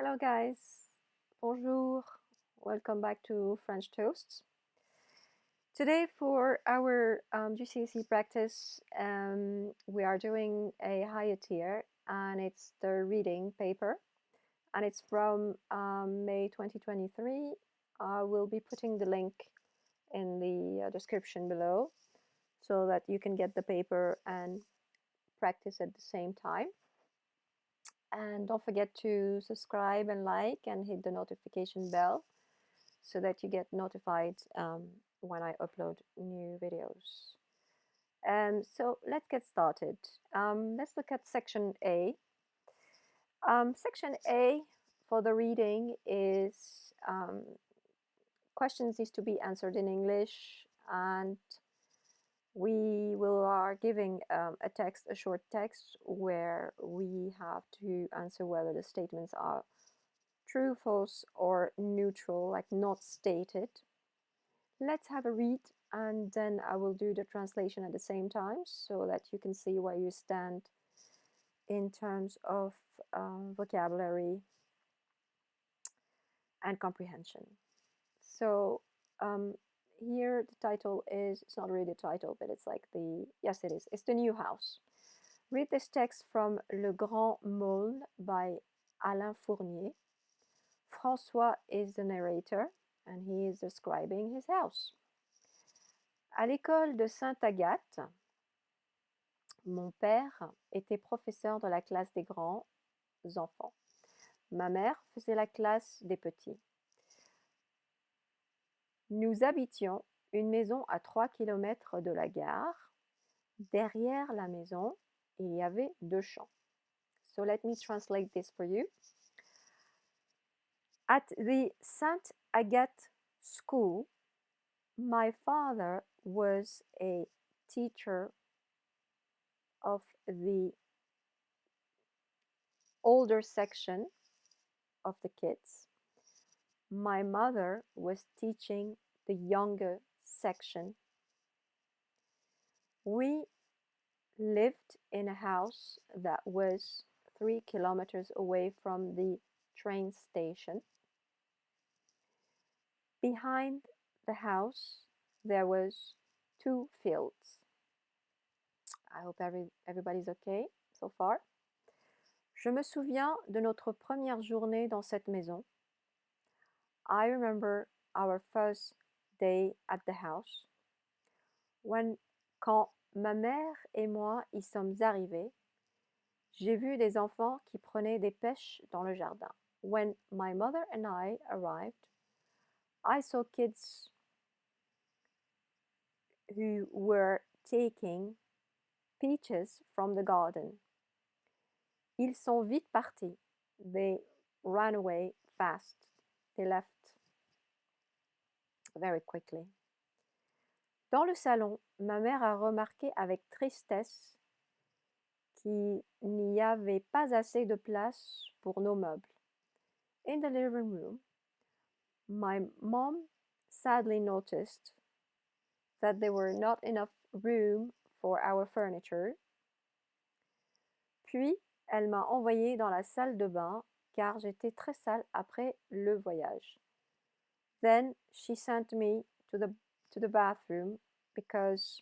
Hello guys, bonjour, welcome back to French Toasts. Today for our GCSE practice, we are doing a higher tier and it's the reading paper and it's from May 2023. I will be putting the link in the description below so that you can get the paper and practice at the same time. And don't forget to subscribe and like and hit the notification bell so that you get notified when I upload new videos. So let's get started. Let's look at section A. Section A for the reading is questions needs to be answered in English, and we are giving a short text where we have to answer whether the statements are true, false, or neutral, like not stated. Let's have a read and then I will do the translation at the same time so that you can see where you stand in terms of vocabulary and comprehension. So here the title is, it's not really the title, but it's like yes it is, it's the new house. Read this text from Le Grand Môle by Alain Fournier. François is the narrator and he is describing his house. À l'école de Sainte-Agathe, mon père était professeur de la classe des grands enfants. Ma mère faisait la classe des petits. Nous habitions une maison à 3 km de la gare. Derrière la maison, il y avait 2 champs. So let me translate this for you. At the St. Agathe School, my father was a teacher of the older section of the kids. My mother was teaching the younger section. We lived in a house that was 3 kilometers away from the train station. Behind the house, there was 2 fields. I hope everybody's okay so far. Je me souviens de notre première journée dans cette maison. I remember our first day at the house. Quand ma mère et moi y sommes arrivés, j'ai vu des enfants qui prenaient des pêches dans le jardin. When my mother and I arrived, I saw kids who were taking peaches from the garden. Ils sont vite partis. They ran away fast. They left very quickly. Dans le salon, ma mère a remarqué avec tristesse qu'il n'y avait pas assez de place pour nos meubles. In the living room, my mom sadly noticed that there were not enough room for our furniture. Puis, elle m'a envoyée dans la salle de bain car j'étais très sale après le voyage. Then she sent me to the bathroom because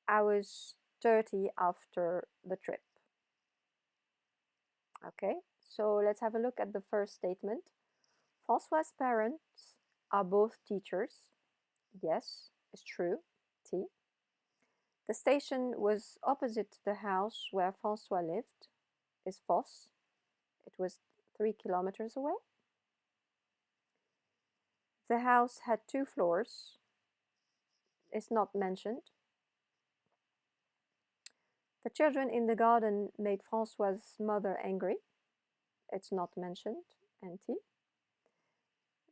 I was dirty after the trip. Okay, so let's have a look at the first statement. François' parents are both teachers. Yes, it's true. T. The station was opposite the house where François lived. Is false. It was 3 kilometers away. The house had 2 floors. It's not mentioned. The children in the garden made François' mother angry. It's not mentioned. NT.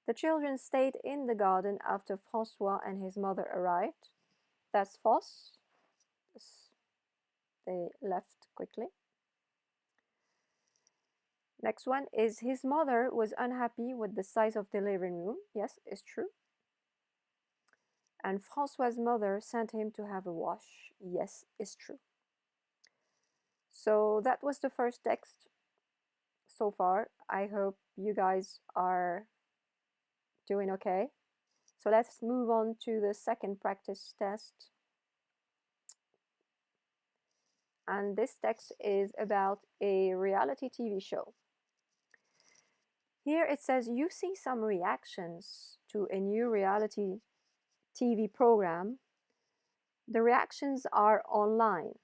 The children stayed in the garden after François and his mother arrived. That's false. They left quickly. Next one is his mother was unhappy with the size of the living room. Yes, it's true. And François' mother sent him to have a wash. Yes, it's true. So that was the first text so far. I hope you guys are doing okay. So let's move on to the second practice test. And this text is about a reality TV show. Here it says you see some reactions to a new reality TV program. The reactions are online.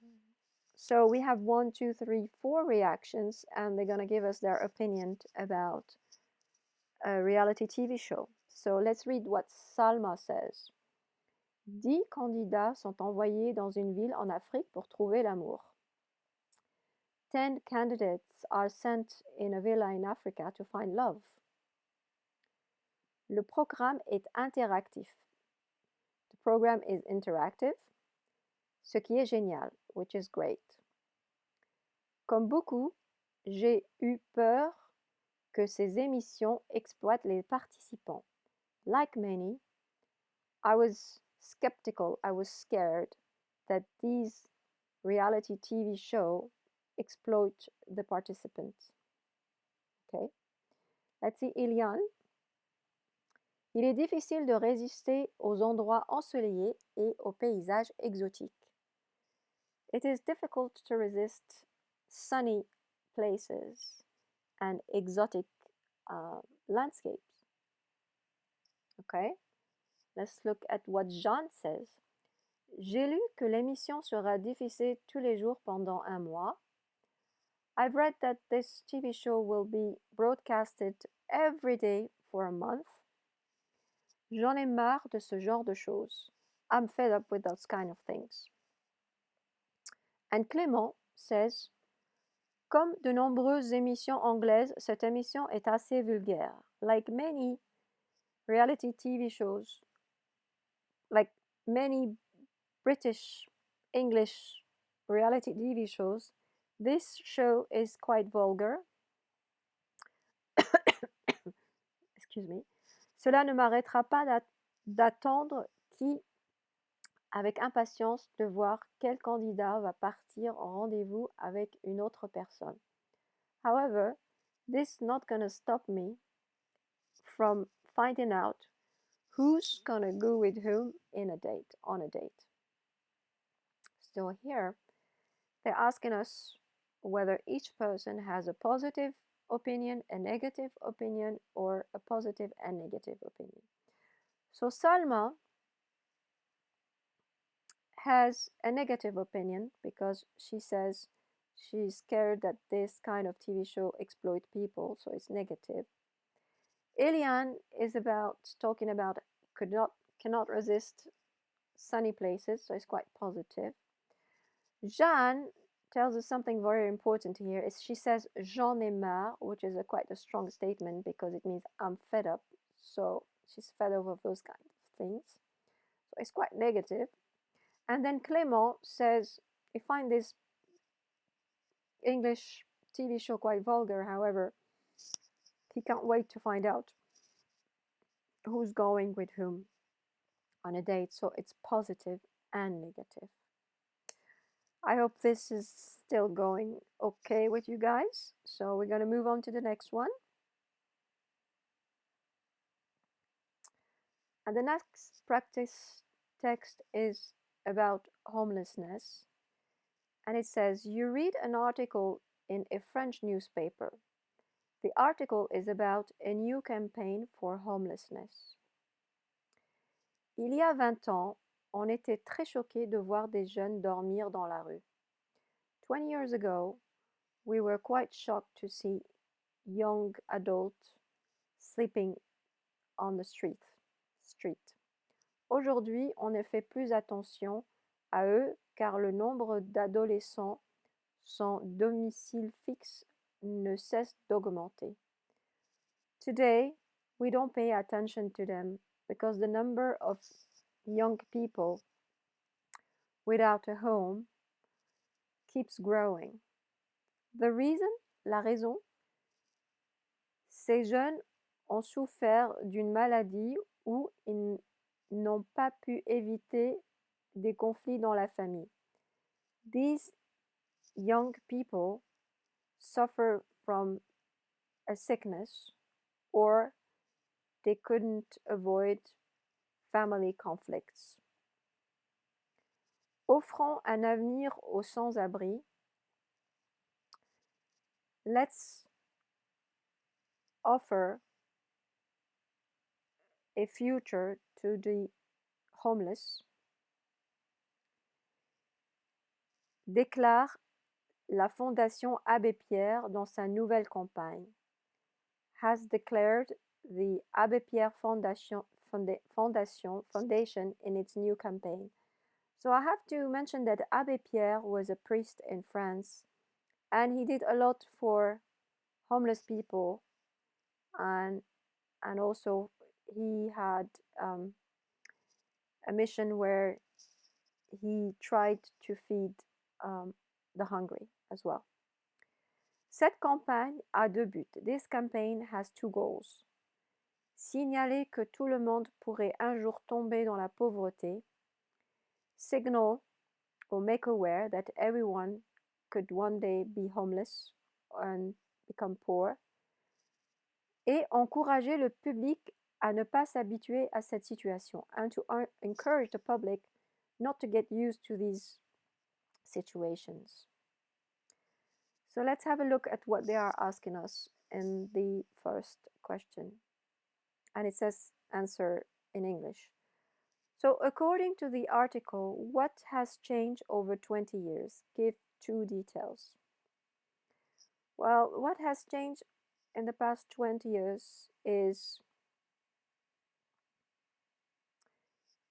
So we have 1, 2, 3, 4 reactions, and they're going to give us their opinion about a reality TV show. So let's read what Salma says. 10 candidats sont envoyés dans une ville en Afrique pour trouver l'amour. 10 candidates are sent in a villa in Africa to find love. Le programme est interactif. The program is interactive, ce qui est génial, which is great. Comme beaucoup, j'ai eu peur que ces émissions exploitent les participants. Like many, I was skeptical, I was scared that these reality TV shows exploit the participants. Okay. Let's see Eliane. Il est difficile de résister aux endroits ensoleillés et aux paysages exotiques. It is difficult to resist sunny places and exotic landscapes. Okay, let's look at what Jean says. J'ai lu que l'émission sera diffusée tous les jours pendant un mois. I've read that this TV show will be broadcasted every day for a month. J'en ai marre de ce genre de choses. I'm fed up with those kind of things. And Clément says, comme de nombreuses émissions anglaises, cette émission est assez vulgaire. Like many reality TV shows, like many British, English reality TV shows, this show is quite vulgar. Excuse me. Cela ne m'arrêtera pas d'attendre avec impatience de voir quel candidat va partir en rendez-vous avec une autre personne. However, this is not gonna stop me from finding out who's gonna go with whom on a date. So here, they're asking us whether each person has a positive opinion, a negative opinion, or a positive and negative opinion. So Salma has a negative opinion because she says she's scared that this kind of TV show exploit people, so it's negative. Eliane is talking about cannot resist sunny places, so it's quite positive. Jeanne tells us something very important here. She says j'en ai marre, which is quite a strong statement because it means I'm fed up. So she's fed up of those kind of things. So it's quite negative. And then Clément says, I find this English TV show quite vulgar, however, he can't wait to find out who's going with whom on a date. So it's positive and negative. I hope this is still going okay with you guys. So we're going to move on to the next one. And the next practice text is about homelessness. And it says, you read an article in a French newspaper. The article is about a new campaign for homelessness. Il y a 20 ans, on était très choqués de voir des jeunes dormir dans la rue. 20 years ago, we were quite shocked to see young adults sleeping on the street. Aujourd'hui, on ne fait plus attention à eux car le nombre d'adolescents sans domicile fixe ne cesse d'augmenter. Today, we don't pay attention to them because the number of young people without a home keeps growing. The reason, la raison, ces jeunes ont souffert d'une maladie ou ils n'ont pas pu éviter des conflits dans la famille. These young people suffer from a sickness or they couldn't avoid family conflicts. Offrant un avenir aux sans-abri, let's offer a future to the homeless, déclare la Fondation Abbé Pierre dans sa nouvelle campagne. Has declared the Abbé Pierre Foundation in its new campaign. So I have to mention that Abbé Pierre was a priest in France and he did a lot for homeless people and also he had a mission where he tried to feed the hungry as well. Cette campagne a deux buts. This campaign has two goals. Signaler que tout le monde pourrait un jour tomber dans la pauvreté. Signal or make aware that everyone could one day be homeless and become poor. Et encourager le public à ne pas s'habituer à cette situation and to encourage the public not to get used to these situations. So let's have a look at what they are asking us in the first question. And it says answer in English. So according to the article, what has changed over 20 years? Give 2 details. Well, what has changed in the past 20 years is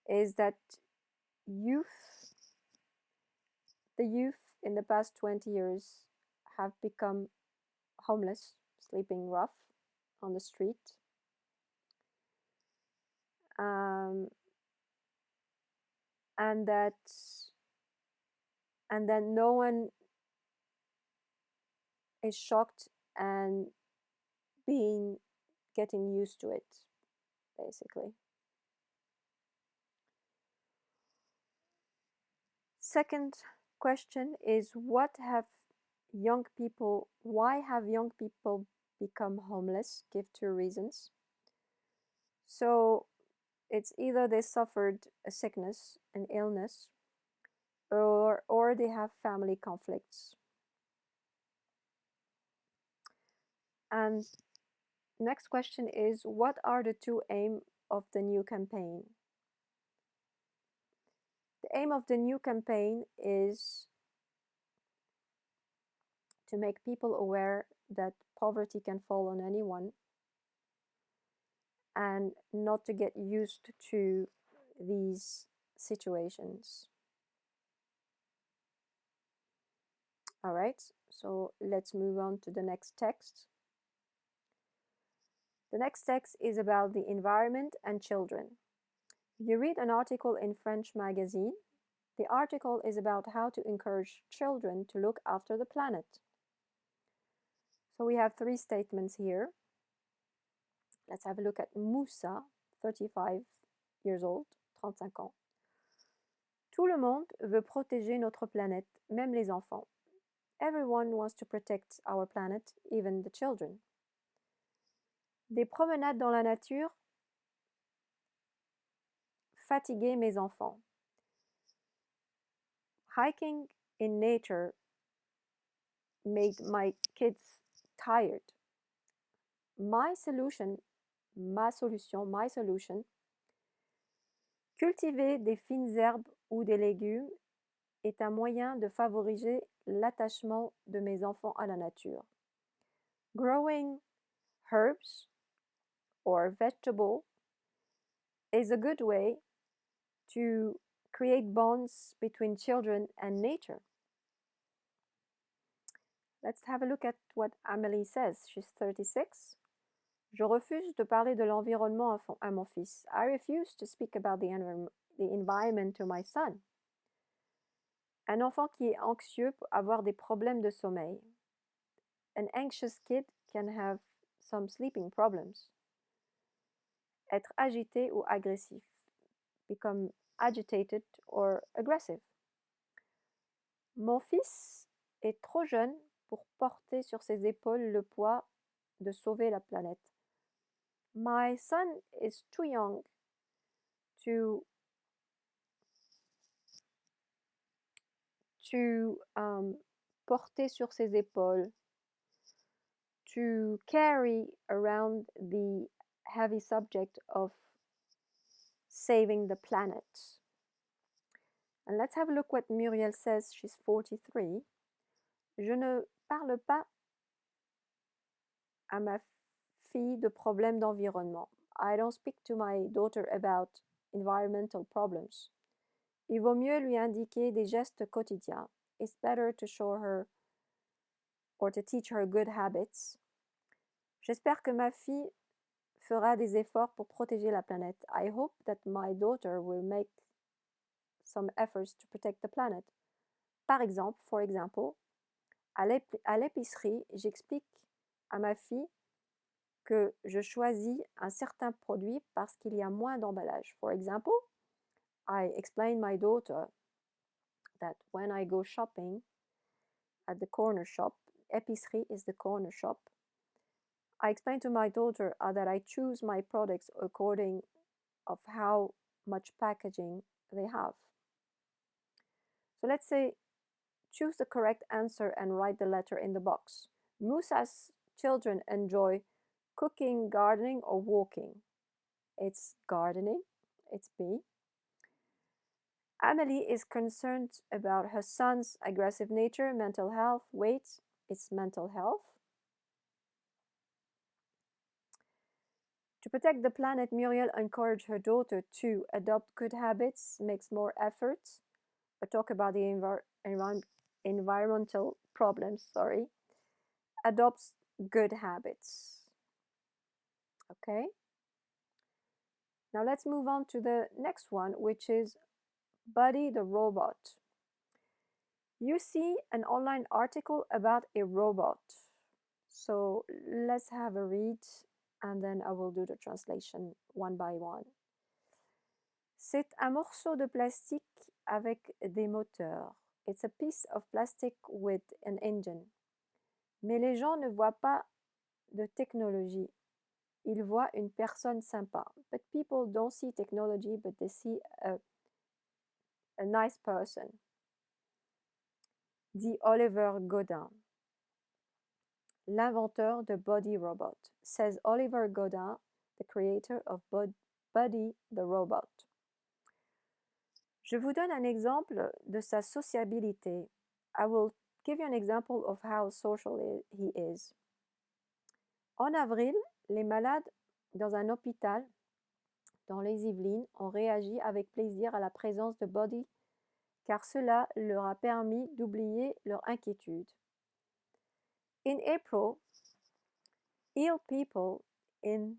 that the youth in the past 20 years have become homeless, sleeping rough on the street. And then no one is shocked and getting used to it, basically. Second question is why have young people become homeless? Give 2 reasons. So it's either they suffered a sickness, an illness, or they have family conflicts. And next question is, what are the 2 aims of the new campaign? The aim of the new campaign is to make people aware that poverty can fall on anyone and not to get used to these situations. All right, so let's move on to the next text. The next text is about the environment and children. You read an article in French magazine. The article is about how to encourage children to look after the planet. So we have 3 statements here. Let's have a look at Moussa, 35 years old, 35 ans. Tout le monde veut protéger notre planète, même les enfants. Everyone wants to protect our planet, even the children. Des promenades dans la nature fatiguaient mes enfants. Hiking in nature made my kids tired. My solution, cultiver des fines herbes ou des légumes est un moyen de favoriser l'attachement de mes enfants à la nature. Growing herbs or vegetable is a good way to create bonds between children and nature. Let's have a look at what Amélie says. She's 36. Je refuse de parler de l'environnement à mon fils. I refuse to speak about the environment to my son. Un enfant qui est anxieux peut avoir des problèmes de sommeil. An anxious kid can have some sleeping problems. Être agité ou agressif. Become agitated or aggressive. Mon fils est trop jeune pour porter sur ses épaules le poids de sauver la planète. My son is too young to porter sur ses épaules, to carry around the heavy subject of saving the planet. And let's have a look what Muriel says. She's 43. Je ne parle pas à ma fille de problèmes d'environnement. I don't speak to my daughter about environmental problems. Il vaut mieux lui indiquer des gestes quotidiens. It's better to show her or to teach her good habits. J'espère que ma fille fera des efforts pour protéger la planète. I hope that my daughter will make some efforts to protect the planet. Par exemple, for example, à l'épicerie, j'explique à ma fille que je choisis un certain produit parce qu'il y a moins d'emballage. For example, I explain my daughter that when I go shopping at the corner shop, épicerie is the corner shop, I explain to my daughter that I choose my products according of how much packaging they have. So let's say choose the correct answer and write the letter in the box. Musa's children enjoy cooking, gardening, or walking. It's gardening. It's B. Amelie is concerned about her son's aggressive nature, mental health, weight. It's mental health. To protect the planet, Muriel encouraged her daughter to adopt good habits, makes more efforts, or talk about the environmental problems, adopts good habits. Okay? Now let's move on to the next one, which is Buddy the robot. You see an online article about a robot. So let's have a read and then I will do the translation one by one. C'est un morceau de plastique avec des moteurs. It's a piece of plastic with an engine. Mais les gens ne voient pas de technologie. Ils voient une personne sympa. But people don't see technology, but they see a nice person. Dit Oliver Godin, l'inventeur de Buddy Robot, says Oliver Godin, the creator of Buddy the Robot. Je vous donne un exemple de sa sociabilité. I will give you an example of how social he is. En avril, les malades dans un hôpital dans les Yvelines ont réagi avec plaisir à la présence de Buddy car cela leur a permis d'oublier leur inquiétude. In April, ill people in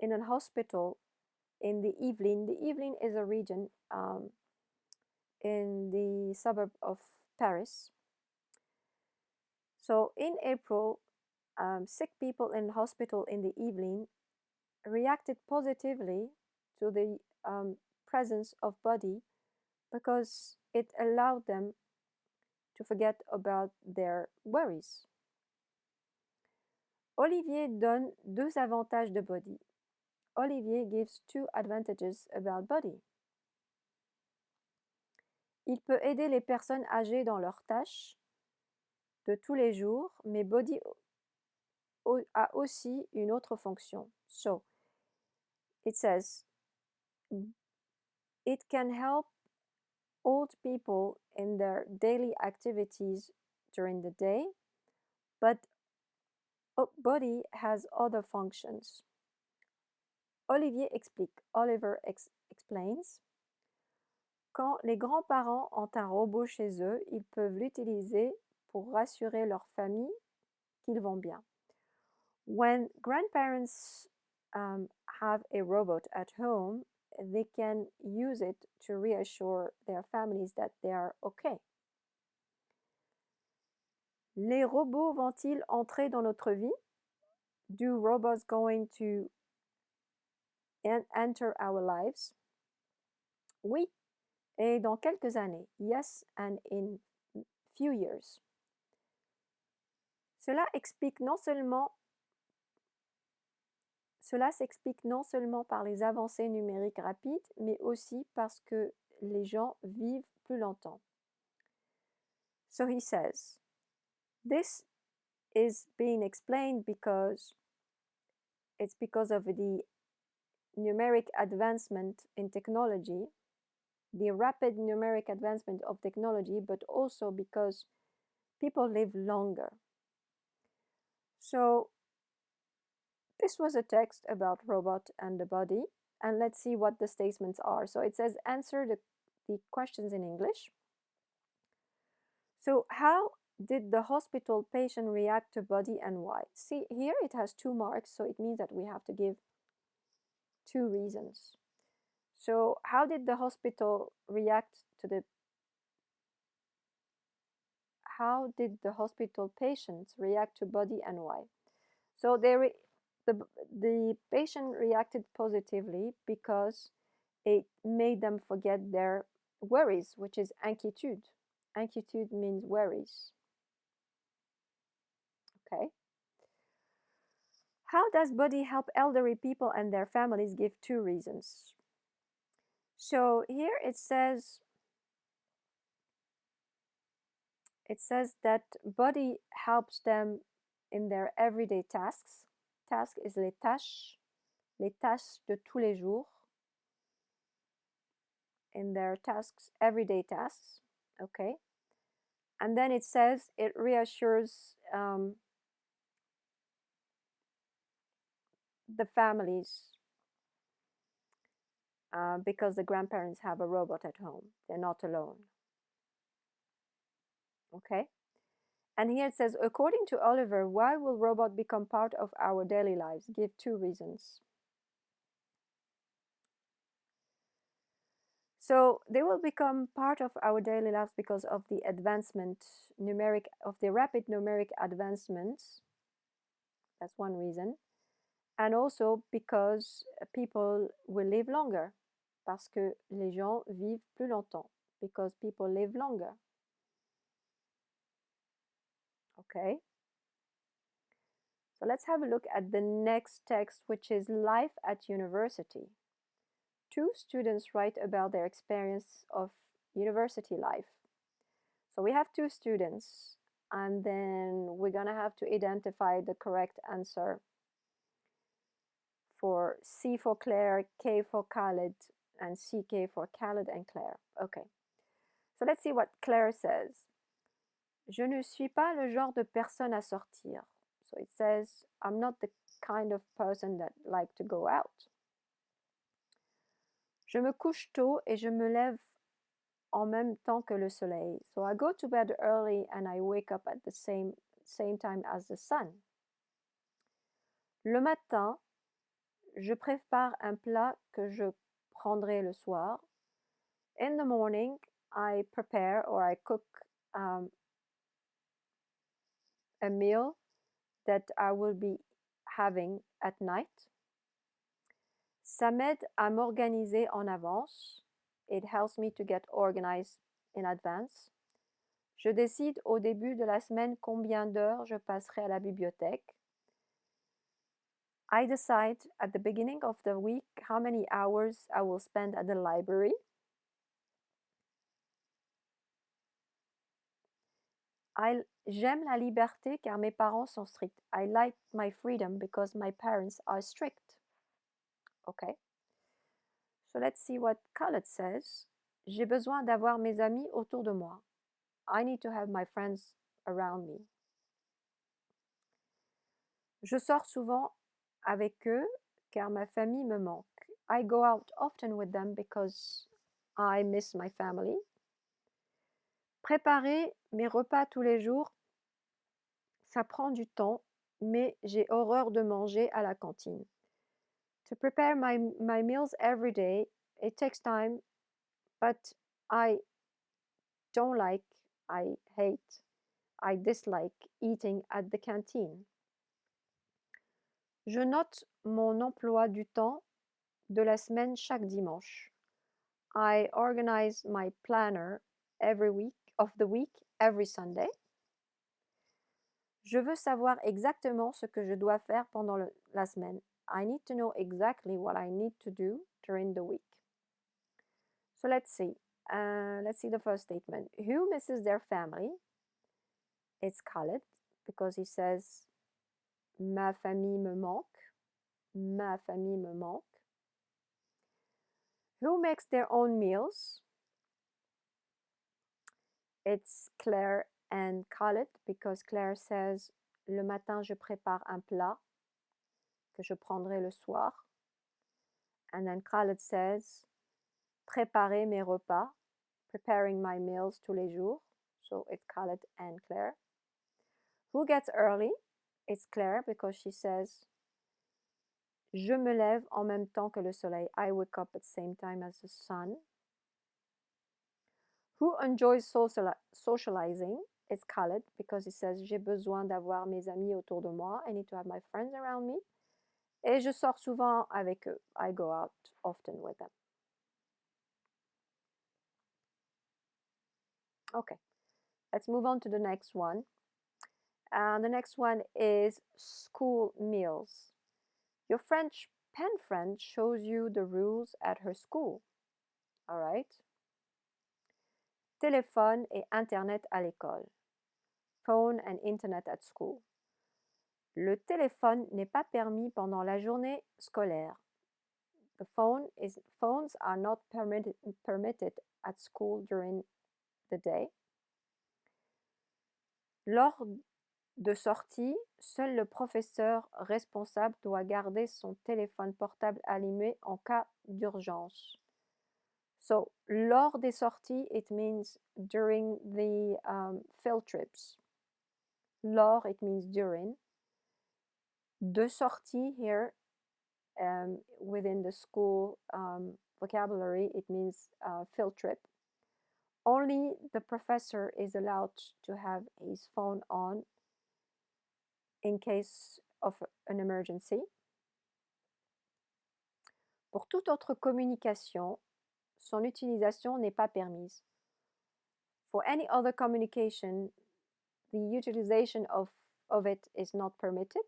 an hospital in the Yvelines. The Yvelines is a region in the suburb of Paris. So in April, sick people in hospital in the Yvelines reacted positively to the presence of Buddy because it allowed them to forget about their worries. Olivier donne deux avantages de Buddy. Olivier gives two advantages about Buddy. Il peut aider les personnes âgées dans leurs tâches de tous les jours, mais Buddy a aussi une autre fonction. So, it says, it can help old people in their daily activities during the day, but Buddy has other functions. Olivier explique, Oliver explains. Quand les grands-parents ont un robot chez eux, ils peuvent l'utiliser pour rassurer leur famille qu'ils vont bien. When grandparents have a robot at home, they can use it to reassure their families that they are okay. Les robots vont-ils entrer dans notre vie? Do robots going to enter our lives? Oui, et dans quelques années. Yes, and in few years. Cela s'explique non seulement par les avancées numériques rapides, mais aussi parce que les gens vivent plus longtemps. So he says, this is being explained because of the numeric advancement in technology, the rapid numeric advancement of technology, but also because people live longer. So this was a text about robot and the body, and let's see what the statements are. So it says answer the questions in English. So how did the hospital patient react to body and why? See, here it has 2 marks, so it means that we have to give 2 reasons. So how did the hospital react to how did the hospital patients react to body and why? So the patient reacted positively because it made them forget their worries, which is inquiétude. Inquiétude means worries. Okay. How does body help elderly people and their families? Give 2 reasons. So here it says that body helps them in their everyday tasks. Task is les tâches de tous les jours. In their tasks, everyday tasks. Okay. And then it says it reassures the families because the grandparents have a robot at home. They're not alone. Okay. And here it says, according to Oliver, why will robot become part of our daily lives? Give 2 reasons. So they will become part of our daily lives because of the rapid numeric advancements. That's one reason. And also because people will live longer. Parce que les gens vivent plus longtemps. Because people live longer. Okay. So let's have a look at the next text, which is Life at University. 2 students write about their experience of university life. So we have 2 students, and then we're going to have to identify the correct answer for C for Claire, K for Khaled, and CK for Khaled and Claire. Okay. So let's see what Claire says. Je ne suis pas le genre de personne à sortir. So it says, I'm not the kind of person that like to go out. Je me couche tôt et je me lève en même temps que le soleil. So I go to bed early and I wake up at the same time as the sun. Le matin, je prépare un plat que je prendrai le soir. In the morning, I prepare or I cook a meal that I will be having at night. Ça m'aide à m'organiser en avance. It helps me to get organized in advance. Je décide au début de la semaine combien d'heures je passerai à la bibliothèque. I decide at the beginning of the week how many hours I will spend at the library. J'aime la liberté car mes parents sont stricts. I like my freedom because my parents are strict. Okay. So let's see what Khaled says. J'ai besoin d'avoir mes amis autour de moi. I need to have my friends around me. Je sors souvent avec eux car ma famille me manque. I go out often with them because I miss my family. Préparer mes repas tous les jours, ça prend du temps, mais j'ai horreur de manger à la cantine. To prepare my meals every day, it takes time, but I don't like, I hate, I dislike eating at the canteen. Je note mon emploi du temps de la semaine chaque dimanche. I organize my planner of the week every Sunday. Je veux savoir exactement ce que je dois faire pendant la semaine. I need to know exactly what I need to do during the week. So let's see. Let's see the first statement. Who misses their family? It's Khaled because he says ma famille me manque. Ma famille me manque. Who makes their own meals? It's Claire and Khaled because Claire says le matin je prépare un plat que je prendrai le soir. And then Khaled says préparer mes repas, preparing my meals tous les jours. So it's Khaled and Claire. Who gets early? It's Claire because she says je me lève en même temps que le soleil. I wake up at the same time as the sun. Who enjoys socializing? It's Khaled because he says j'ai besoin d'avoir mes amis autour de moi. I need to have my friends around me. Et je sors souvent avec eux. I go out often with them. Okay, let's move on to the next one. The next one is school meals. Your French pen friend shows you the rules at her school. All right. Téléphone et Internet à l'école. Phone and Internet at school. Le téléphone n'est pas permis pendant la journée scolaire. Phones are not permitted at school during the day. Lors de sortie, seul le professeur responsable doit garder son téléphone portable allumé en cas d'urgence. So, lors des sorties, it means during the field trips. Lors, it means during. De sortie here, within the school vocabulary, it means field trip. Only the professor is allowed to have his phone on in case of an emergency. Pour toute autre communication, son utilisation n'est pas permise. For any other communication, the utilization of it is not permitted.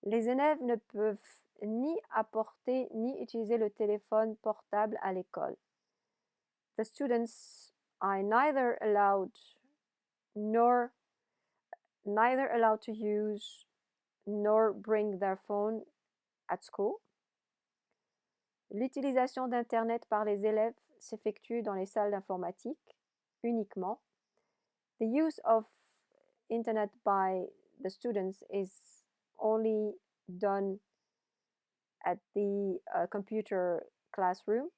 Les élèves ne peuvent ni apporter ni utiliser le téléphone portable à l'école. The students are neither allowed to use nor bring their phone at school. L'utilisation d'Internet par les élèves s'effectue dans les salles d'informatique uniquement. The use of Internet by the students is only done at the computer classroom.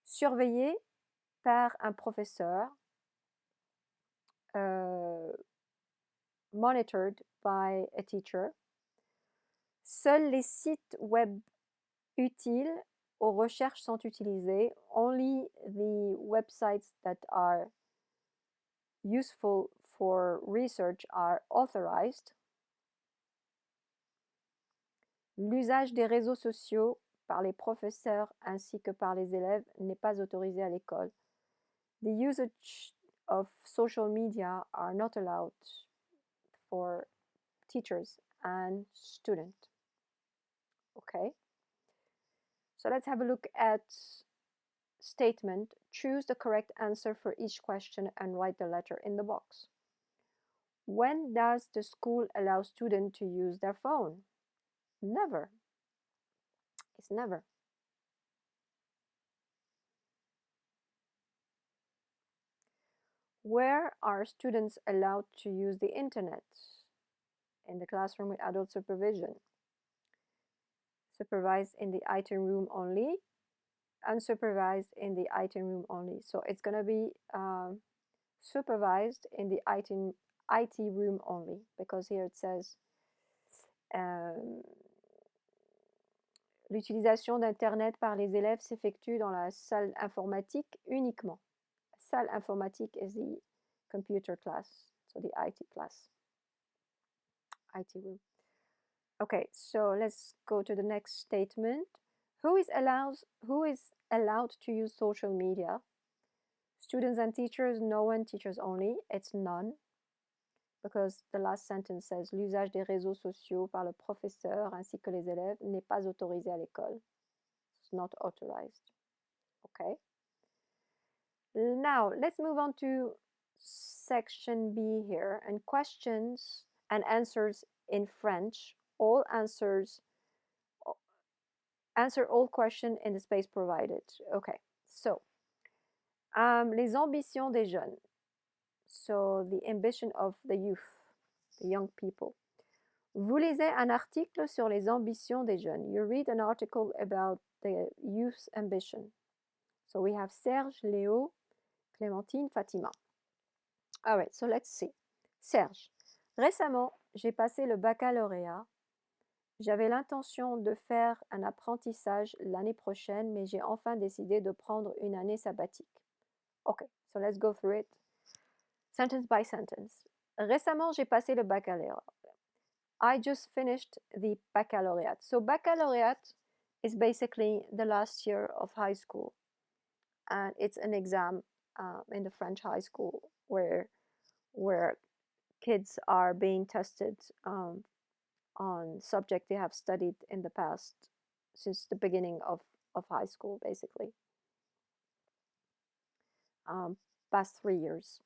Surveillé par un professeur. Monitored by a teacher. Seuls les sites web utiles aux recherches sont utilisés. Only the websites that are useful for research are authorized. L'usage des réseaux sociaux par les professeurs ainsi que par les élèves n'est pas autorisé à l'école. The usage of social media are not allowed for teachers and students. Okay. So let's have a look at statement. Choose the correct answer for each question and write the letter in the box. When does the school allow students to use their phone? Never. It's never. Where are students allowed to use the internet? In the classroom with adult supervision. Supervised in the IT room only. Unsupervised in the IT room only. So it's going to be supervised in the IT room only, because here it says l'utilisation d'Internet par les élèves s'effectue dans la salle informatique uniquement. Salle informatique is the computer class, so the IT class, IT room. Okay, so let's go to the next statement. Who is allowed to use social media? Students and teachers, no one. Teachers only. It's none. because the last sentence says l'usage des réseaux sociaux par le professeur ainsi que les élèves n'est pas autorisé à l'école. It's not authorized. Okay. Now let's move on to section B here, and questions and answers in French. All answers, answer all questions in the space provided. Okay, so les ambitions des jeunes. So the ambition of the youth, the young people. Vous lisez un article sur les ambitions des jeunes. You read an article about the youth's ambition. So we have Serge, Léo, Clémentine, Fatima. All right, so let's see. Serge, récemment, j'ai passé le baccalauréat. J'avais l'intention de faire un apprentissage l'année prochaine, mais j'ai enfin décidé de prendre une année sabbatique. Okay, so let's go through it. Sentence by sentence. Récemment, j'ai passé le baccalauréat. I just finished the baccalaureate. So baccalaureate is basically the last year of high school. And it's an exam in the French high school where kids are being tested on subject they have studied in the past since the beginning of high school, basically. Past 3 years.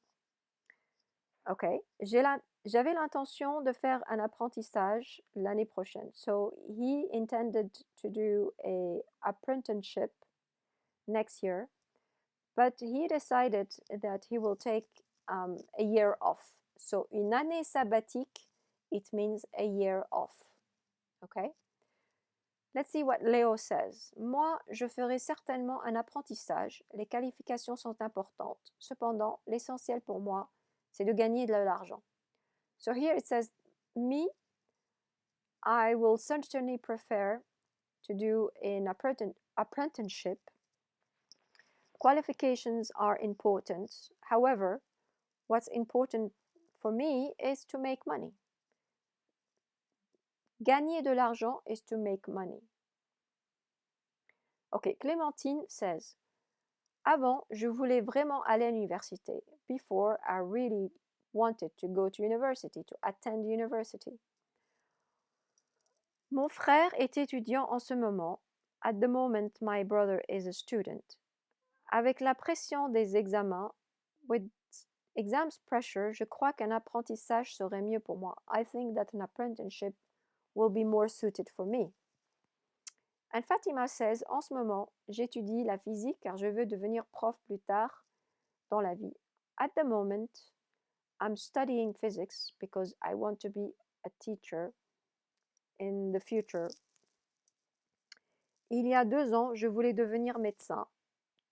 Okay, j'avais l'intention de faire un apprentissage l'année prochaine. So he intended to do a apprenticeship next year, but he decided that he will take a year off. So une année sabbatique, it means a year off. Okay? Let's see what Léo says. Moi, je ferai certainement un apprentissage. Les qualifications sont importantes. Cependant, l'essentiel pour moi, c'est de gagner de l'argent. So here it says, me, I will certainly prefer to do an apprenticeship. Qualifications are important. However, what's important for me is to make money. Gagner de l'argent is to make money. Okay, Clémentine says, avant, je voulais vraiment aller à l'université. Before, I really wanted to go to university, to attend university. Mon frère est étudiant en ce moment. At the moment, my brother is a student. Avec la pression des examens, with exams pressure, je crois qu'un apprentissage serait mieux pour moi. I think that an apprenticeship will be more suited for me. And Fatima says, en ce moment, j'étudie la physique car je veux devenir prof plus tard dans la vie. At the moment, I'm studying physics because I want to be a teacher in the future. Il y a 2 ans, je voulais devenir médecin.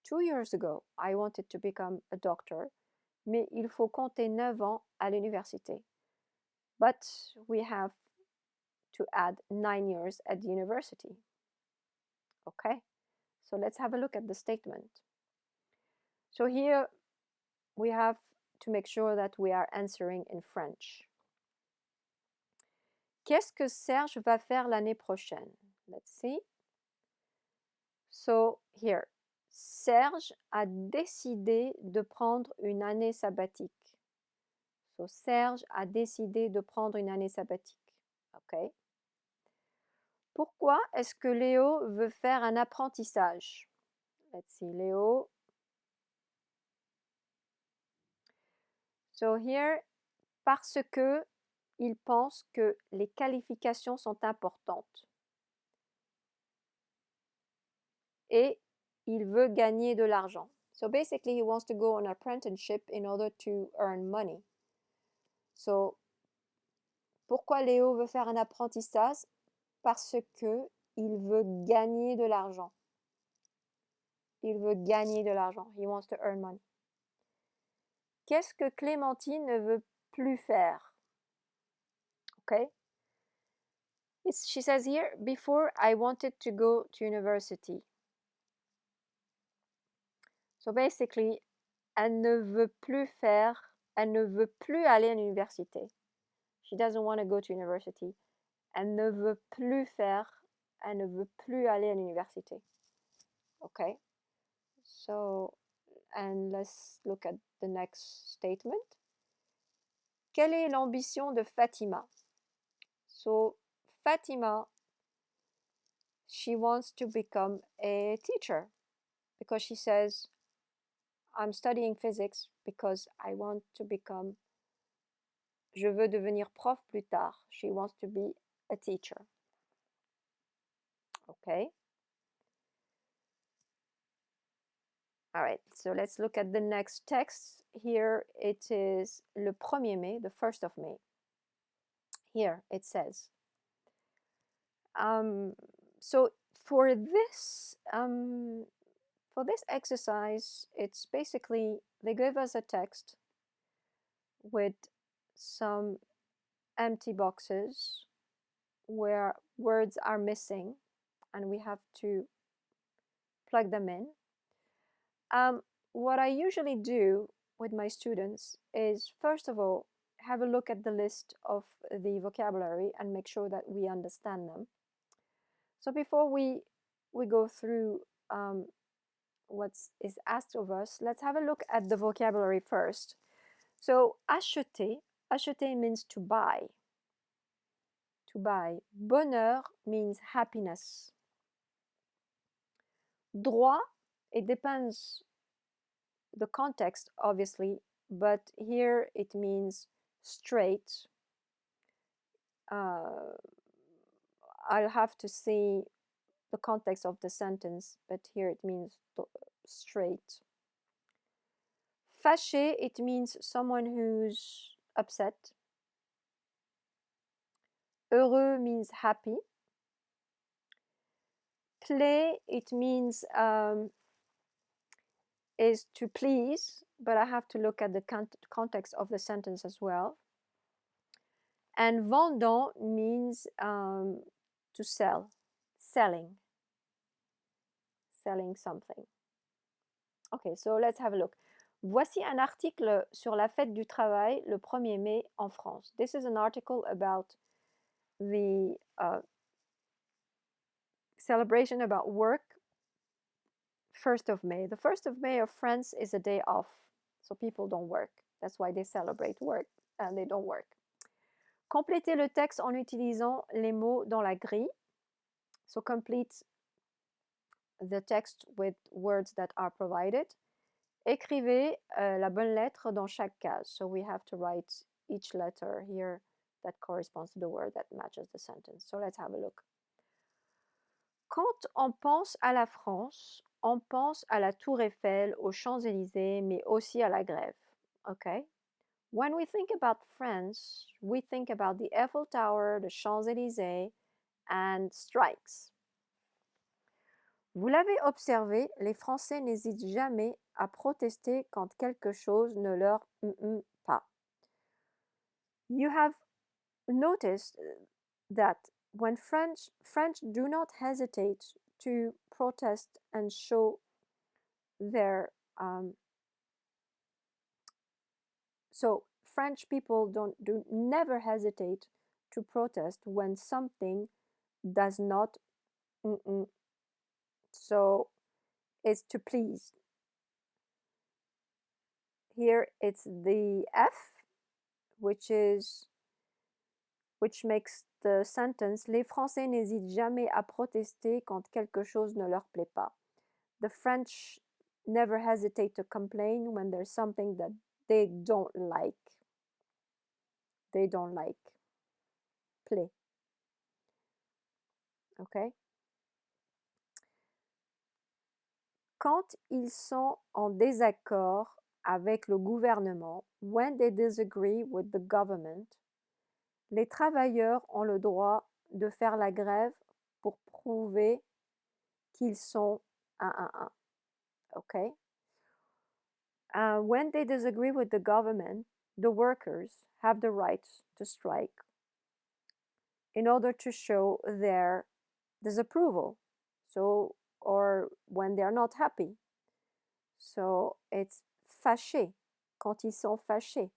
2 years ago, I wanted to become a doctor, mais il faut compter 9 ans à l'université. But we have to add 9 years at the university. Okay, so let's have a look at the statement. So here we have to make sure that we are answering in French. Qu'est-ce que Serge va faire l'année prochaine? Let's see. So here, Serge a décidé de prendre une année sabbatique. So Serge a décidé de prendre une année sabbatique. Okay. Pourquoi est-ce que Léo veut faire un apprentissage? Let's see, Léo. So here, parce que il pense que les qualifications sont importantes. Et il veut gagner de l'argent. So basically, he wants to go on an apprenticeship in order to earn money. So, pourquoi Léo veut faire un apprentissage? Parce que il veut gagner de l'argent. Il veut gagner de l'argent. He wants to earn money. Qu'est-ce que Clémentine ne veut plus faire? Okay. She says here, before I wanted to go to university. So basically, elle ne veut plus aller à l'université. She doesn't want to go to university. Elle ne veut plus aller à l'université. Okay. So, and let's look at the next statement. quelle est l'ambition de Fatima? So Fatima, she wants to become a teacher because she says, I'm studying physics because I want to become, je veux devenir prof plus tard. She wants to be a teacher. Okay. All right, so let's look at the next text. Here it is le 1er mai, the 1st of May. Here it says, so for this exercise, it's basically, they give us a text with some empty boxes where words are missing and we have to plug them in. What I usually do with my students is, first of all, have a look at the list of the vocabulary and make sure that we understand them. So before we go through what is asked of us, let's have a look at the vocabulary first. So acheter means to buy. To buy. Bonheur means happiness. Droit, it depends the context, obviously, but here it means straight. I'll have to see the context of the sentence, but here it means straight. Fâché, it means someone who's upset. Heureux means happy. Plaît, it means is to please, but I have to look at the context of the sentence as well. And vendant means to sell, selling something. Okay, so let's have a look. Voici un article sur la fête du travail le 1er mai en France. This is an article about the celebration about work, 1st of May. The 1st of May of France is a day off, so people don't work. That's why they celebrate work and they don't work. Complétez le texte en utilisant les mots dans la grille. So complete the text with words that are provided. Écrivez la bonne lettre dans chaque case. So we have to write each letter here that corresponds to the word that matches the sentence. So let's have a look. Quand on pense à la France, on pense à la Tour Eiffel, aux Champs-Élysées, mais aussi à la grève. Okay? When we think about France, we think about the Eiffel Tower, the Champs-Élysées, and strikes. Vous l'avez observé, les Français n'hésitent jamais à protester quand quelque chose ne leur pas. You have noticed that when French do not hesitate to protest and show their so French people never hesitate to protest when something does not so it's to please. Here it's the F, which makes the sentence Les Français n'hésitent jamais à protester quand quelque chose ne leur plaît pas. The French never hesitate to complain when there's something that they don't like. They don't like. Plaît. Okay? Quand ils sont en désaccord avec le gouvernement, when they disagree with the government, les travailleurs ont le droit de faire la grève pour prouver qu'ils sont un. Okay? When they disagree with the government, the workers have the right to strike in order to show their disapproval. So, or when they are not happy. So, it's fâché, quand ils sont fâchés.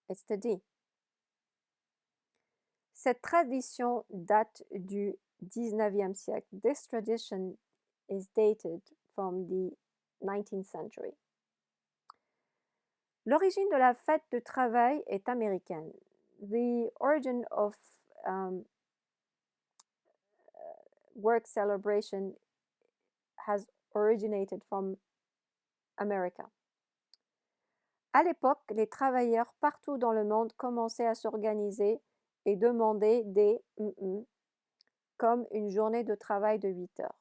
It's the D. Cette tradition date du 19e siècle. This tradition is dated from the 19th century. L'origine de la fête de travail est américaine. The origin of work celebration has originated from America. À l'époque, les travailleurs partout dans le monde commençaient à s'organiser et demandaient des comme une journée de travail de 8 heures.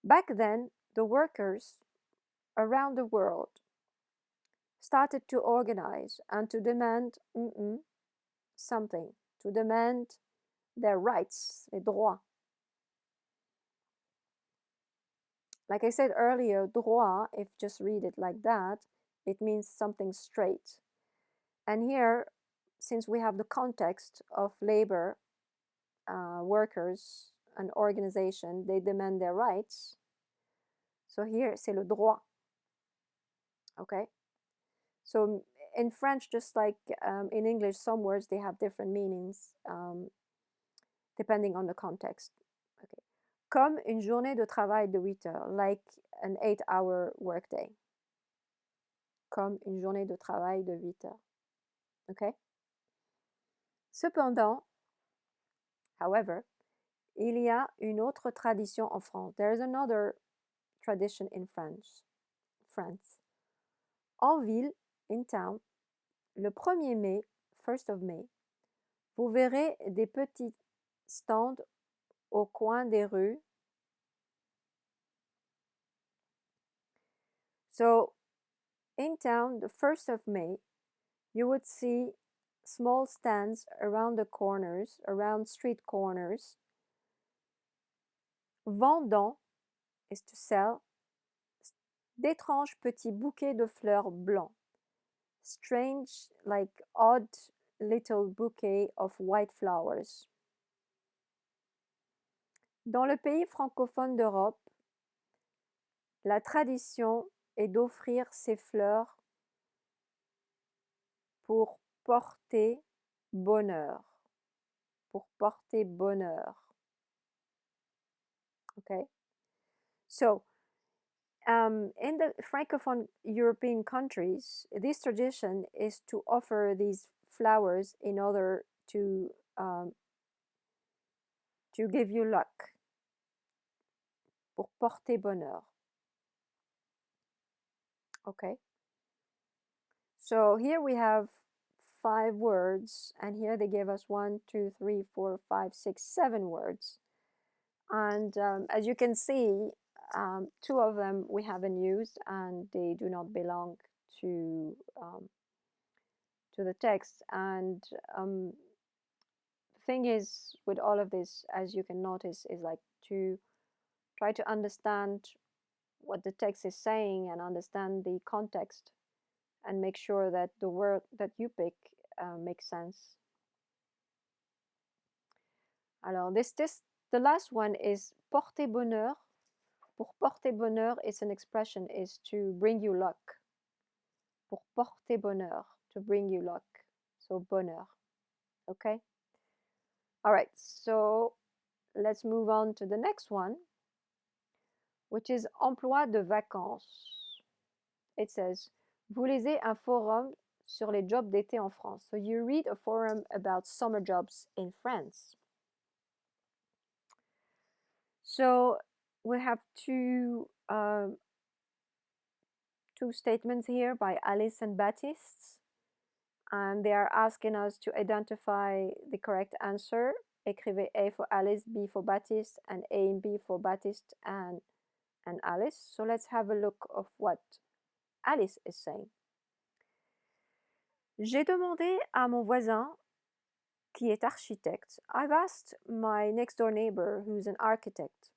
Back then, the workers around the world started to organize and to demand something, to demand their rights, les droits. Like I said earlier, droit, if just read it like that, it means something straight. And here, since we have the context of labor, workers, an organization, they demand their rights. So here, c'est le droit. Okay? So in French, just like in English, some words, they have different meanings depending on the context. Okay. Comme une journée de travail de 8 heures, like an 8-hour workday. Comme une journée de travail de 8 heures. Okay? Cependant, however, il y a une autre tradition en France. There is another tradition in France. En ville, in town, le 1er mai, 1st of May, vous verrez des petits stands au coin des rues. So, in town, the 1st of May, you would see small stands around the corners, around street corners. Vendant is to sell d'étranges petits bouquets de fleurs blancs. Strange, like odd little bouquet of white flowers. Dans le pays francophone d'Europe, la tradition est d'offrir ces fleurs pour porter bonheur. Pour porter bonheur. Okay? So, in the Francophone European countries, this tradition is to offer these flowers in order to give you luck. Pour porter bonheur. Okay? So here we have 5 words, and here they give us 1, 2, 3, 4, 5, 6, 7 words. And as you can see, 2 of them we haven't used, and they do not belong to the text. And the thing is, with all of this, as you can notice, is like to try to understand what the text is saying and understand the context, and make sure that the word that you pick makes sense. Alors, the last one is porter bonheur. Pour porter bonheur is an expression, is to bring you luck. Pour porter bonheur, to bring you luck. So bonheur. Okay? All right, so let's move on to the next one, which is emploi de vacances. It says, vous lisez un forum sur les jobs d'été en France. So you read a forum about summer jobs in France. So we have two statements here by Alice and Baptiste, and they are asking us to identify the correct answer. Écrivez A for Alice, B for Baptiste, and A and B for Baptiste and Alice. So let's have a look of what Alice is saying. J'ai demandé à mon voisin qui est architecte. I've asked my next door neighbor who's an architect.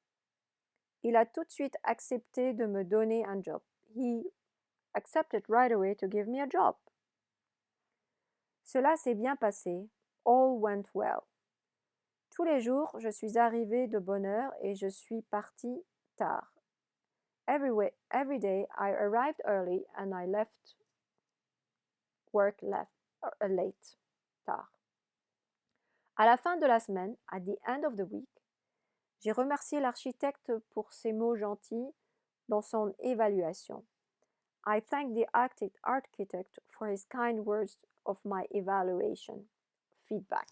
Il a tout de suite accepté de me donner un job. He accepted right away to give me a job. Cela s'est bien passé. All went well. Tous les jours, je suis arrivée de bonne heure et je suis partie tard. Every day, I arrived early and I left work late, tard. À la fin de la semaine, at the end of the week, j'ai remercié l'architecte pour ses mots gentils dans son évaluation. I thank the architect for his kind words of my evaluation. Feedback.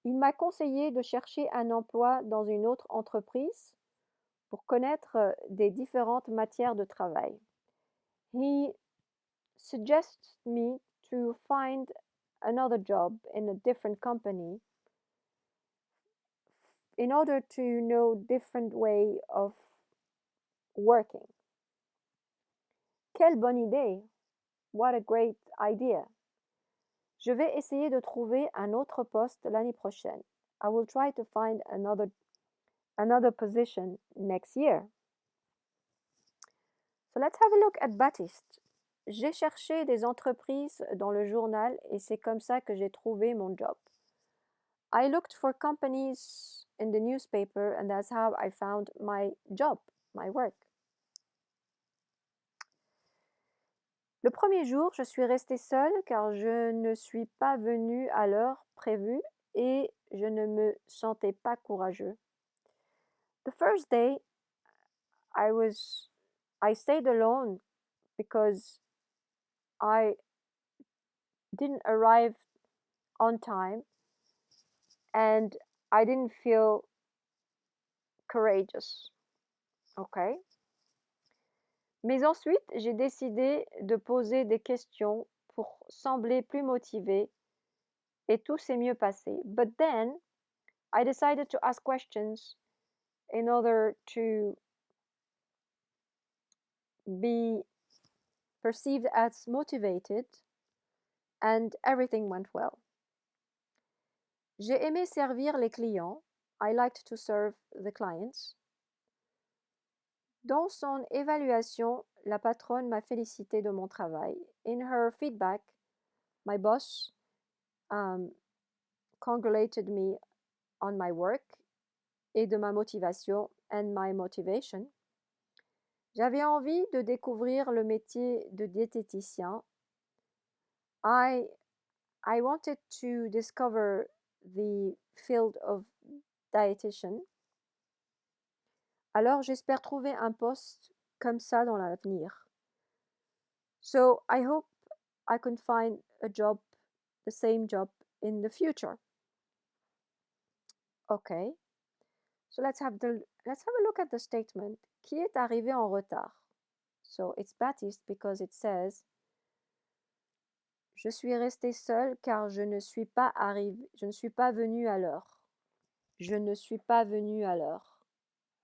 Il m'a conseillé de chercher un emploi dans une autre entreprise pour connaître des différentes matières de travail. He suggests me to find another job in a different company in order to know different way of working. Quelle bonne idée! What a great idea! Je vais essayer de trouver un autre poste l'année prochaine. I will try to find another position next year. So let's have a look at Baptiste. J'ai cherché des entreprises dans le journal et c'est comme ça que j'ai trouvé mon job. I looked for companies in the newspaper and that's how I found my job, my work. Le premier jour, je suis restée seule car je ne suis pas venue à l'heure prévue et je ne me sentais pas courageux. The first day, I stayed alone because I didn't arrive on time and I didn't feel courageous. Okay. Mais ensuite, j'ai décidé de poser des questions pour sembler plus motivée et tout s'est mieux passé. But then, I decided to ask questions in order to be perceived as motivated and everything went well. J'ai aimé servir les clients. I liked to serve the clients. Dans son évaluation, la patronne m'a félicité de mon travail. In her feedback, my boss congratulated me on my work et de ma motivation and my motivation. J'avais envie de découvrir le métier de diététicien. I wanted to discover the field of dietitian. Alors j'espère trouver un poste comme ça dans l'avenir. So I hope I can find a job, the same job in the future. Okay. So let's have a look at the statement. Qui est arrivé en retard? So it's Baptiste because it says je suis restée seule car je ne suis pas venue à l'heure. Je ne suis pas venue à l'heure.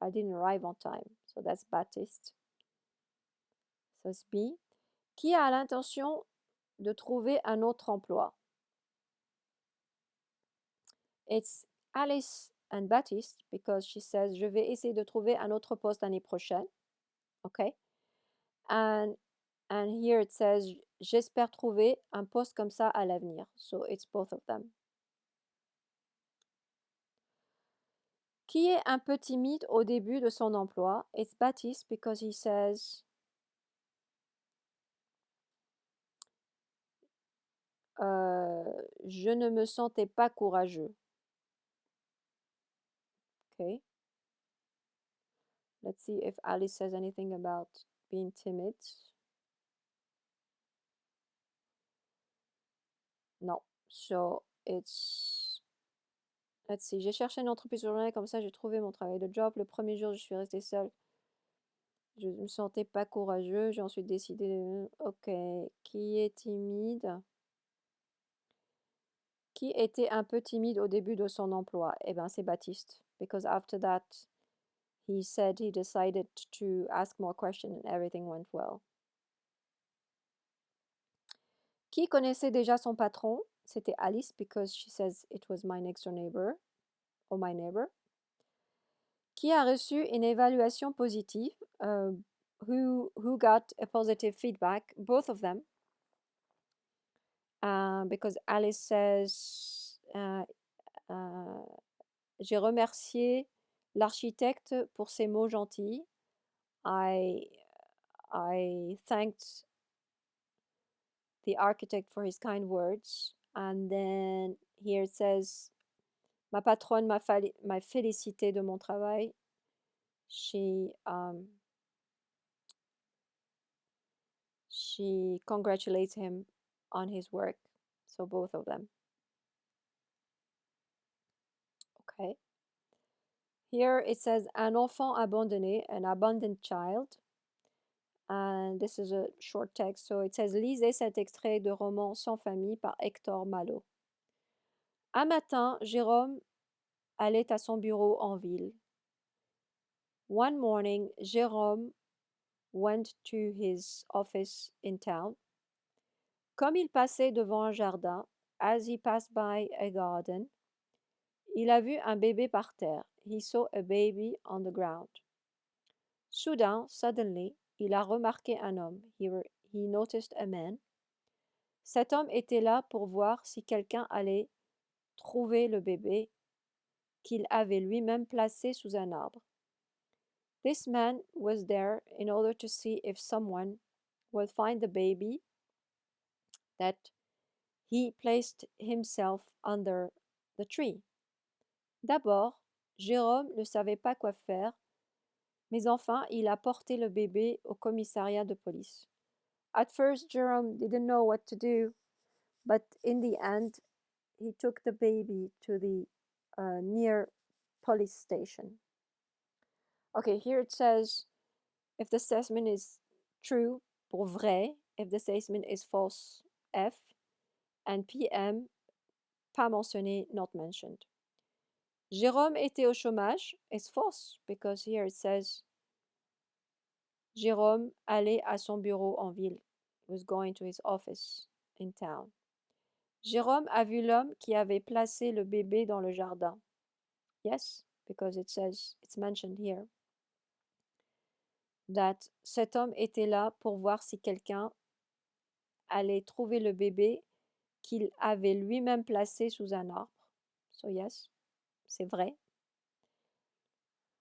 I didn't arrive on time. So that's Baptiste. So it's B. Qui a l'intention de trouver un autre emploi? It's Alice and Baptiste because she says je vais essayer de trouver un autre poste l'année prochaine. Okay? And here it says j'espère trouver un poste comme ça à l'avenir. So it's both of them. Qui est un peu timide au début de son emploi? It's Baptiste because he says je ne me sentais pas courageux. Okay. Let's see if Alice says anything about being timid. Non. So it's... Let's see. J'ai cherché une entreprise journalière comme ça, j'ai trouvé mon travail de job. Le premier jour, je suis restée seule. Je ne me sentais pas courageux. J'ai ensuite décidé de... Ok. Qui est timide? Qui était un peu timide au début de son emploi? Eh bien, c'est Baptiste. Because after that, he said he decided to ask more questions and everything went well. Qui connaissait déjà son patron? C'était Alice because she says it was my next door neighbor or my neighbor. Qui a reçu une évaluation positive? Who got a positive feedback? Both of them. Because Alice says j'ai remercié l'architecte pour ses mots gentils. I thanked the architect for his kind words. And then here it says, ma patronne m'a félicité de mon travail. She she congratulates him on his work. So both of them. Okay. Here it says un enfant abandonné, an abandoned child. And this is a short text. So it says lisez cet extrait de roman Sans famille par Hector Malo. Un matin, Jérôme allait à son bureau en ville. One morning, Jérôme went to his office in town. Comme il passait devant un jardin, as he passed by a garden, il a vu un bébé par terre. He saw a baby on the ground. Soudain, suddenly, il a remarqué un homme. He noticed a man. Cet homme était là pour voir si quelqu'un allait trouver le bébé qu'il avait lui-même placé sous un arbre. This man was there in order to see if someone would find the baby that he placed himself under the tree. D'abord, Jérôme ne savait pas quoi faire, mais enfin, il a porté le bébé au commissariat de police. At first, Jerome didn't know what to do, but in the end, he took the baby to the near police station. Okay, here it says if the statement is true, pour vrai, if the statement is false, F, and PM, pas mentionné, not mentioned. Jérôme était au chômage is false because here it says Jérôme allait à son bureau en ville. He was going to his office in town. Jérôme a vu l'homme qui avait placé le bébé dans le jardin. Yes, because it says, it's mentioned here, that cet homme était là pour voir si quelqu'un allait trouver le bébé qu'il avait lui-même placé sous un arbre. So yes, c'est vrai.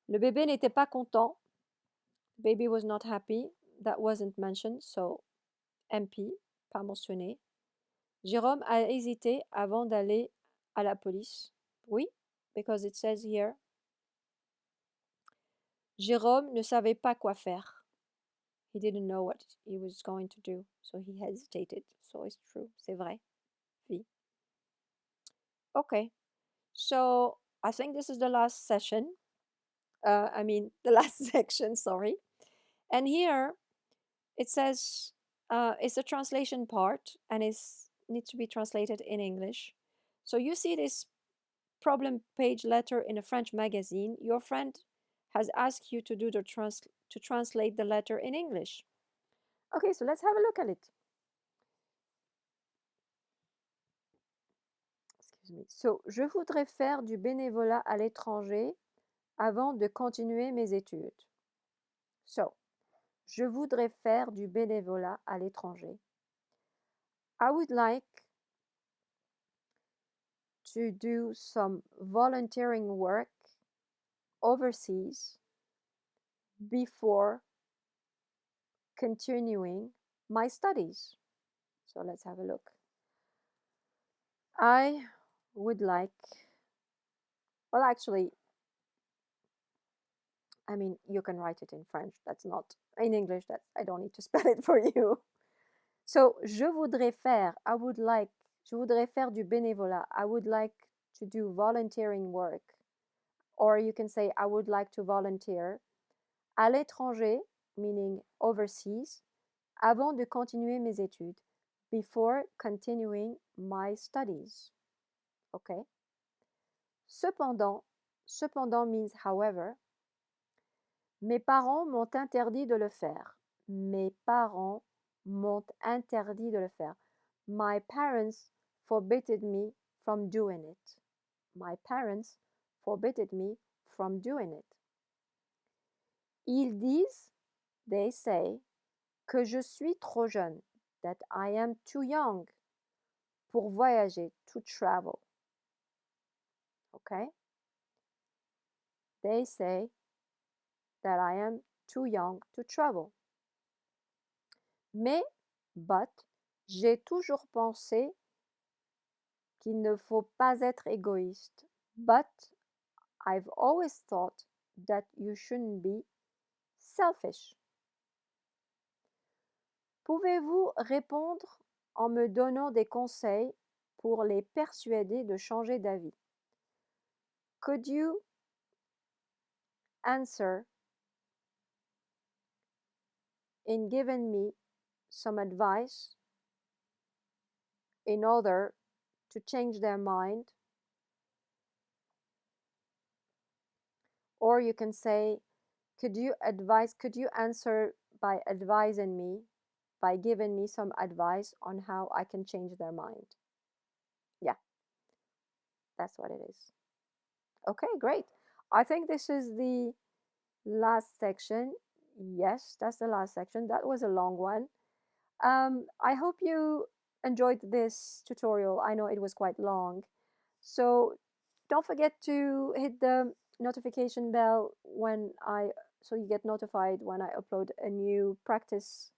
Le bébé n'était pas content. Baby was not happy. That wasn't mentioned, so MP, pas mentionné. Jérôme a hésité avant d'aller à la police. Oui, because it says here. Jérôme ne savait pas quoi faire. He didn't know what he was going to do, so he hesitated. So it's true, c'est vrai. Oui. Okay, so I think this is the last session. The last section, sorry. And here it says it's a translation part and it needs to be translated in English. So you see this problem page letter in a French magazine. Your friend has asked you to do to translate the letter in English. Okay, so let's have a look at it. Excuse me. So, je voudrais faire du bénévolat à l'étranger avant de continuer mes études. So, je voudrais faire du bénévolat à l'étranger. I would like to do some volunteering work overseas before continuing my studies. So let's have a look. I would like, well, actually, you can write it in French. That's not in English. That I don't need to spell it for you. So, je voudrais faire, I would like, je voudrais faire du bénévolat. I would like to do volunteering work. Or you can say, I would like to volunteer à l'étranger, meaning overseas, avant de continuer mes études, before continuing my studies. Okay? Cependant means however. Mes parents m'ont interdit de le faire. Mes parents m'ont interdit de le faire. My parents forbidden me from doing it. My parents forbidden me from doing it. Ils disent, they say, que je suis trop jeune, that I am too young pour voyager, to travel. Okay? They say that I am too young to travel. Mais, but, j'ai toujours pensé qu'il ne faut pas être égoïste. But, I've always thought that you shouldn't be selfish. Pouvez-vous répondre en me donnant des conseils pour les persuader de changer d'avis? Could you answer in giving me some advice in order to change their mind? Or you can say, could you answer by advising me, by giving me some advice on how I can change their mind? Yeah, that's what it is. Okay, great. I think this is the last section. Yes, that's the last section. That was a long one. I hope you enjoyed this tutorial. I know it was quite long. So don't forget to hit the notification bell so you get notified when I upload a new practice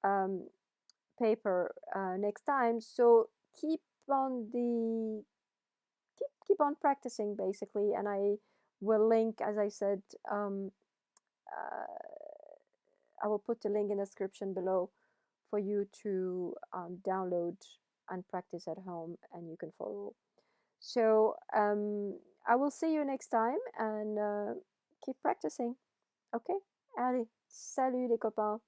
um, paper next time. So keep on the keep on practicing basically, and I will link, as I said, uh, I will put the link in the description below for you to download and practice at home, and you can follow. So I will see you next time, and keep practicing. Ok? Allez, salut les copains!